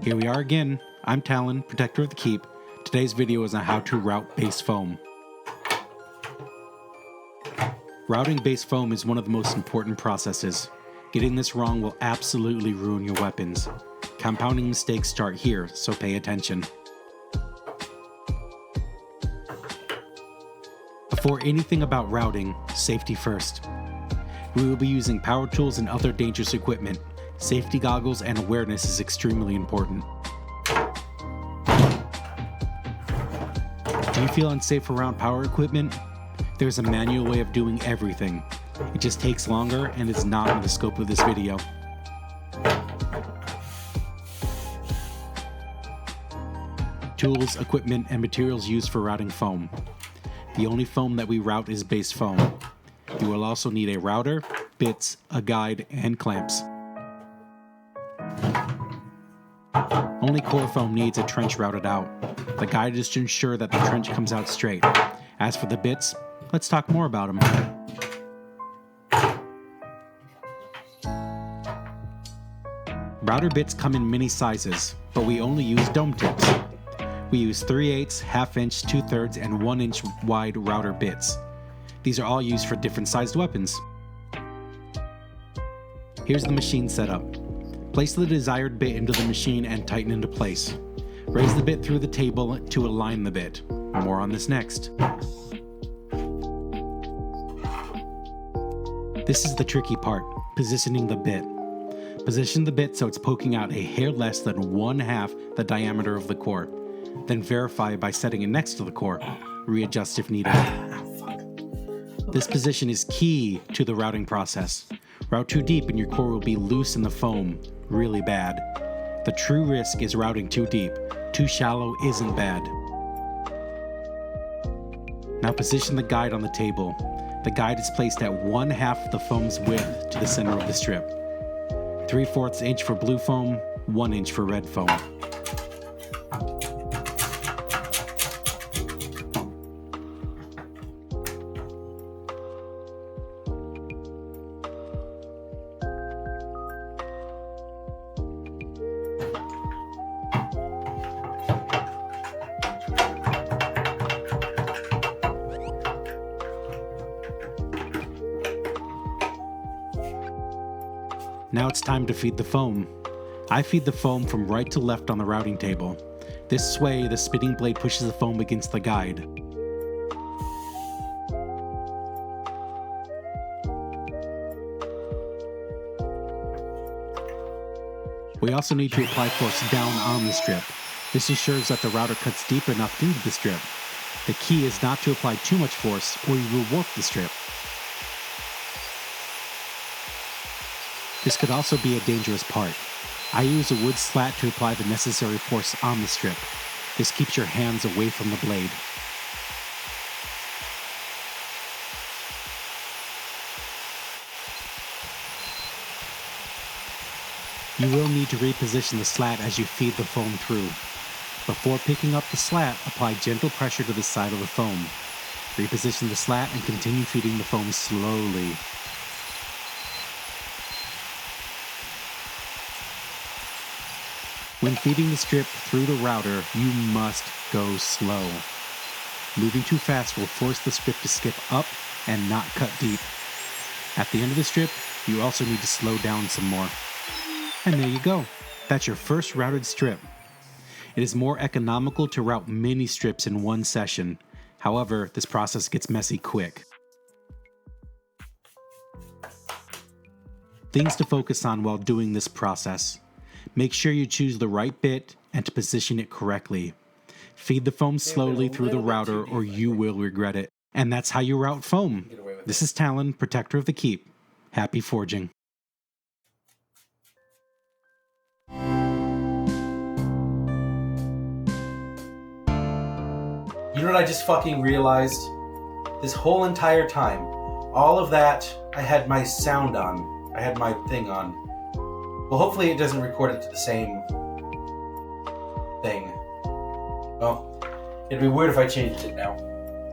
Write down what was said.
Here we are again. I'm Talen, Protector of the Keep. Today's video is on how to route base foam. Routing base foam is one of the most important processes. Getting this wrong will absolutely ruin your weapons. Compounding mistakes start here, so pay attention. Before anything about routing, safety first. We will be using power tools and other dangerous equipment. Safety goggles and awareness is extremely important. Do you feel unsafe around power equipment? There's a manual way of doing everything. It just takes longer and is not in the scope of this video. Tools, equipment, and materials used for routing foam. The only foam that we route is base foam. You will also need a router, bits, a guide, and clamps. Only core foam needs a trench routed out. The guide is to ensure that the trench comes out straight. As for the bits, let's talk more about them. Router bits come in many sizes, but we only use dome tips. We use 3/8, ½ inch, 2/3, and 1 inch wide router bits. These are all used for different sized weapons. Here's the machine setup. Place the desired bit into the machine and tighten into place. Raise the bit through the table to align the bit. More on this next. This is the tricky part, positioning the bit. Position the bit so it's poking out a hair less than 1/2 the diameter of the core. Then verify by setting it next to the core. Readjust if needed. This position is key to the routing process. Route too deep and your core will be loose in the foam. Really bad. The true risk is routing too deep. Too shallow isn't bad. Now position the guide on the table. The guide is placed at 1/2 the foam's width to the center of the strip. 3/4 inch for blue foam, 1 inch for red foam. Now it's time to feed the foam. I feed the foam from right to left on the routing table. This way, the spinning blade pushes the foam against the guide. We also need to apply force down on the strip. This ensures that the router cuts deep enough into the strip. The key is not to apply too much force or you will warp the strip. This could also be a dangerous part. I use a wood slat to apply the necessary force on the strip. This keeps your hands away from the blade. You will need to reposition the slat as you feed the foam through. Before picking up the slat, apply gentle pressure to the side of the foam. Reposition the slat and continue feeding the foam slowly. When feeding the strip through the router, you must go slow. Moving too fast will force the strip to skip up and not cut deep. At the end of the strip, you also need to slow down some more. And there you go. That's your first routed strip. It is more economical to route many strips in one session. However, this process gets messy quick. Things to focus on while doing this process. Make sure you choose the right bit and to position it correctly. Feed the foam slowly through the router or you will regret it. And that's how you route foam. This is Talen, Protector of the Keep. Happy forging. You know what I just fucking realized? This whole entire time, all of that, I had my sound on. I had my thing on. Well, hopefully it doesn't record it to the same thing. Well, it'd be weird if I changed it now.